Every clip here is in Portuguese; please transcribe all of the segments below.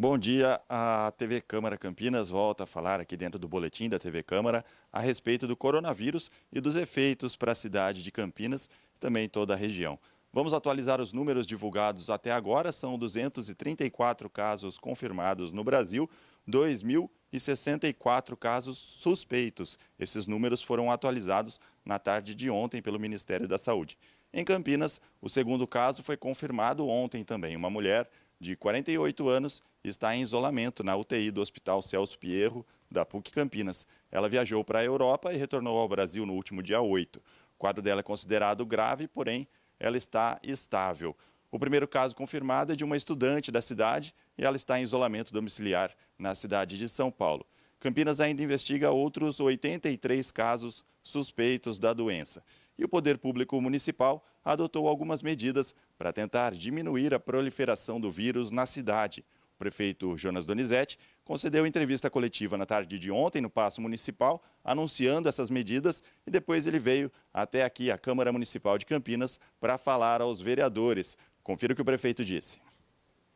Bom dia, a TV Câmara Campinas volta a falar aqui dentro do boletim da TV Câmara a respeito do coronavírus e dos efeitos para a cidade de Campinas e também toda a região. Vamos atualizar os números divulgados até agora, são 234 casos confirmados no Brasil, 2.064 casos suspeitos. Esses números foram atualizados na tarde de ontem pelo Ministério da Saúde. Em Campinas, o segundo caso foi confirmado ontem também. Uma mulher de 48 anos está em isolamento na UTI do Hospital Celso Pierro, da PUC Campinas. Ela viajou para a Europa e retornou ao Brasil no último dia 8. O quadro dela é considerado grave, porém, ela está estável. O primeiro caso confirmado é de uma estudante da cidade e ela está em isolamento domiciliar na cidade de São Paulo. Campinas ainda investiga outros 83 casos suspeitos da doença. E o Poder Público Municipal adotou algumas medidas para tentar diminuir a proliferação do vírus na cidade. O prefeito Jonas Donizete concedeu entrevista coletiva na tarde de ontem no Paço Municipal, anunciando essas medidas, e depois ele veio até aqui, a Câmara Municipal de Campinas, para falar aos vereadores. Confira o que o prefeito disse.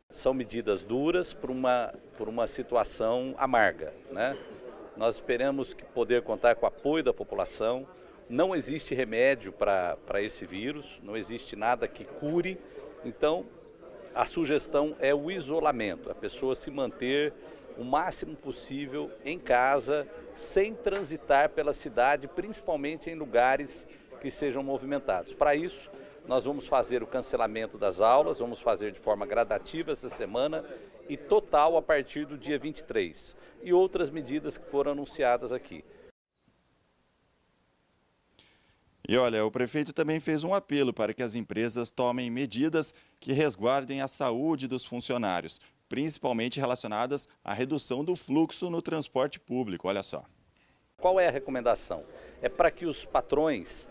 São medidas duras por uma situação amarga, né? Nós esperamos poder contar com o apoio da população. Não existe remédio para esse vírus, não existe nada que cure, então a sugestão é o isolamento, a pessoa se manter o máximo possível em casa, sem transitar pela cidade, principalmente em lugares que sejam movimentados. Para isso, nós vamos fazer o cancelamento das aulas, vamos fazer de forma gradativa essa semana e total a partir do dia 23. E outras medidas que foram anunciadas aqui. E olha, o prefeito também fez um apelo para que as empresas tomem medidas que resguardem a saúde dos funcionários, principalmente relacionadas à redução do fluxo no transporte público. Olha só. Qual é a recomendação? É para que os patrões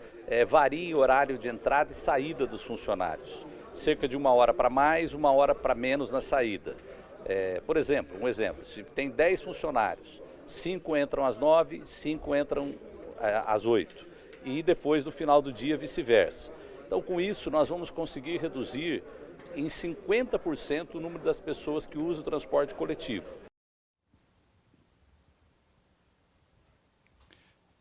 variem o horário de entrada e saída dos funcionários. Cerca de 1 hora para mais, 1 hora para menos na saída. Por exemplo, se tem 10 funcionários, 5 entram às 9, 5 entram às 8. E depois, no final do dia, vice-versa. Então, com isso, nós vamos conseguir reduzir em 50% o número das pessoas que usam o transporte coletivo.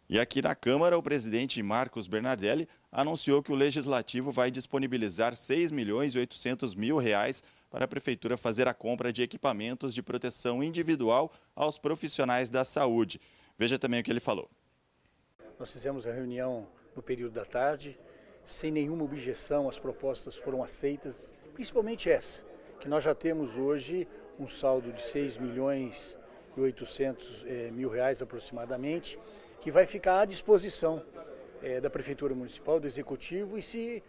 E aqui na Câmara, o presidente Marcos Bernardelli anunciou que o Legislativo vai disponibilizar R$ 6.800.000 para a Prefeitura fazer a compra de equipamentos de proteção individual aos profissionais da saúde. Veja também o que ele falou. Nós fizemos a reunião no período da tarde, sem nenhuma objeção, as propostas foram aceitas, principalmente essa, que nós já temos hoje um saldo de R$ 6.800.000 aproximadamente, que vai ficar à disposição da Prefeitura Municipal, do Executivo, e se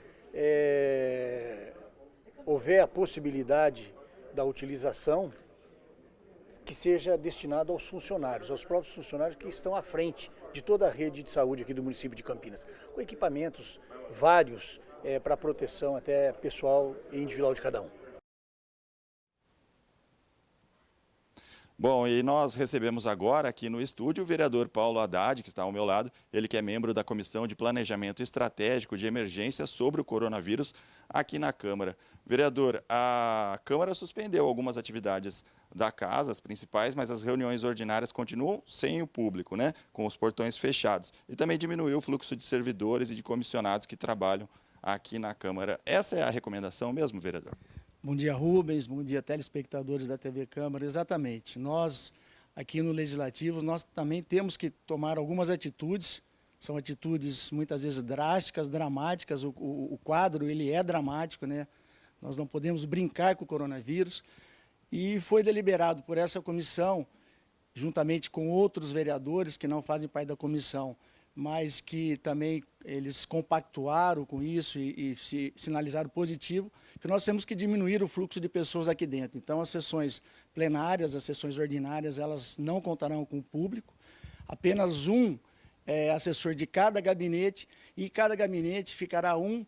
houver a possibilidade da utilização, que seja destinado aos funcionários, aos próprios funcionários que estão à frente de toda a rede de saúde aqui do município de Campinas, com equipamentos vários para proteção até pessoal e individual de cada um. Bom, e nós recebemos agora aqui no estúdio o vereador Paulo Haddad, que está ao meu lado, ele que é membro da Comissão de Planejamento Estratégico de Emergência sobre o Coronavírus aqui na Câmara. Vereador, a Câmara suspendeu algumas atividades da casa, as principais, mas as reuniões ordinárias continuam sem o público, né? Com os portões fechados. E também diminuiu o fluxo de servidores e de comissionados que trabalham aqui na Câmara. Essa é a recomendação mesmo, vereador? Bom dia, Rubens. Bom dia, telespectadores da TV Câmara. Exatamente. Nós, aqui no Legislativo, nós também temos que tomar algumas atitudes. São atitudes, muitas vezes, drásticas, dramáticas. O quadro, ele é dramático, né? Nós não podemos brincar com o coronavírus. E foi deliberado por essa comissão, juntamente com outros vereadores que não fazem parte da comissão, mas que também eles compactuaram com isso e sinalizaram positivo, que nós temos que diminuir o fluxo de pessoas aqui dentro. Então, as sessões plenárias, as sessões ordinárias, elas não contarão com o público. Apenas um assessor de cada gabinete, e cada gabinete ficará um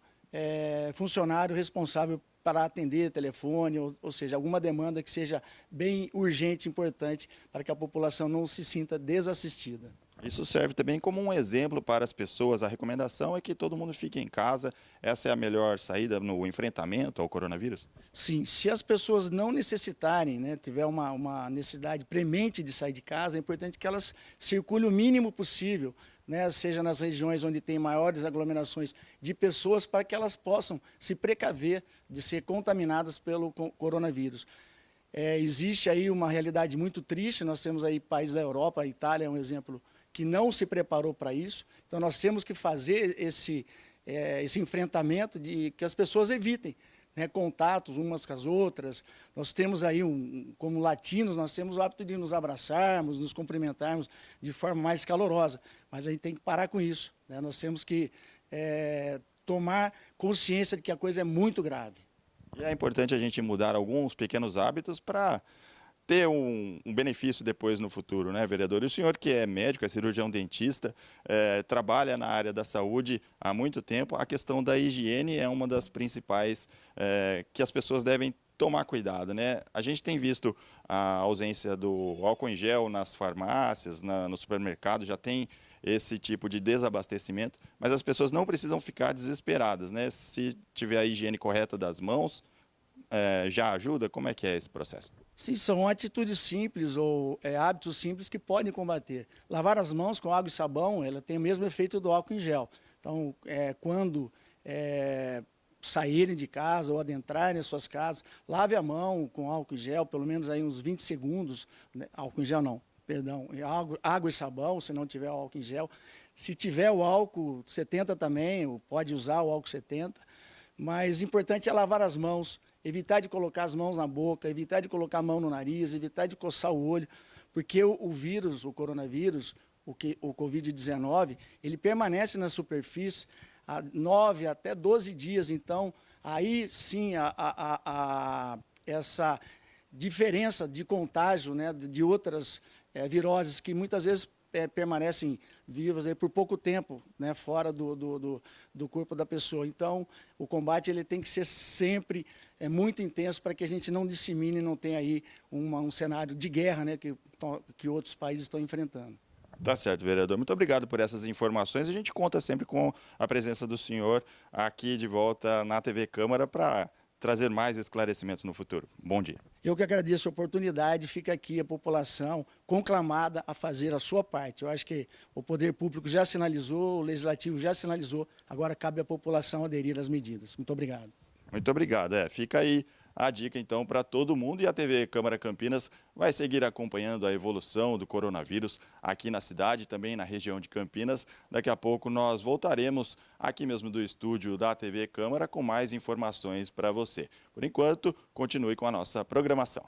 funcionário responsável para atender telefone, ou seja, alguma demanda que seja bem urgente, importante, para que a população não se sinta desassistida. Isso serve também como um exemplo para as pessoas. A recomendação é que todo mundo fique em casa. Essa é a melhor saída no enfrentamento ao coronavírus? Sim, se as pessoas não necessitarem, né, tiver uma necessidade premente de sair de casa, é importante que elas circulem o mínimo possível, né, seja nas regiões onde tem maiores aglomerações de pessoas, para que elas possam se precaver de ser contaminadas pelo coronavírus. Existe aí uma realidade muito triste. Nós temos aí países da Europa, a Itália é um exemplo que não se preparou para isso. Então, nós temos que fazer esse enfrentamento de que as pessoas evitem, né, contatos umas com as outras. Nós temos aí, como latinos, nós temos o hábito de nos abraçarmos, nos cumprimentarmos de forma mais calorosa, mas a gente tem que parar com isso, né? Nós temos que tomar consciência de que a coisa é muito grave. E é importante a gente mudar alguns pequenos hábitos para ter um benefício depois no futuro, né, vereador? E o senhor, que é médico, é cirurgião dentista, trabalha na área da saúde há muito tempo, a questão da higiene é uma das principais que as pessoas devem tomar cuidado, né? A gente tem visto a ausência do álcool em gel nas farmácias, no supermercado, já tem esse tipo de desabastecimento, mas as pessoas não precisam ficar desesperadas, né? Se tiver a higiene correta das mãos, já ajuda? Como é que é esse processo? Sim, são atitudes simples ou hábitos simples que podem combater. Lavar as mãos com água e sabão, ela tem o mesmo efeito do álcool em gel. Então, quando saírem de casa ou adentrarem as suas casas, lave a mão com álcool em gel, pelo menos aí uns 20 segundos, né? Álcool em gel não, perdão, água e sabão, se não tiver o álcool em gel. Se tiver o álcool 70 também, pode usar o álcool 70, mas o importante é lavar as mãos, evitar de colocar as mãos na boca, evitar de colocar a mão no nariz, evitar de coçar o olho, porque o vírus, o coronavírus, o Covid-19, ele permanece na superfície há 9 até 12 dias. Então, aí sim essa diferença de contágio, né, de outras viroses que muitas vezes permanecem vivas aí por pouco tempo, né, fora do corpo da pessoa. Então, o combate ele tem que ser sempre muito intenso para que a gente não dissemine, não tenha aí um cenário de guerra, né, que outros países estão enfrentando. Tá certo, vereador. Muito obrigado por essas informações. A gente conta sempre com a presença do senhor aqui de volta na TV Câmara para trazer mais esclarecimentos no futuro. Bom dia. Eu que agradeço a oportunidade, fica aqui a população conclamada a fazer a sua parte. Eu acho que o poder público já sinalizou, o legislativo já sinalizou, agora cabe à população aderir às medidas. Muito obrigado. Muito obrigado. Fica aí a dica, então, para todo mundo. E a TV Câmara Campinas vai seguir acompanhando a evolução do coronavírus aqui na cidade, também na região de Campinas. Daqui a pouco nós voltaremos aqui mesmo do estúdio da TV Câmara com mais informações para você. Por enquanto, continue com a nossa programação.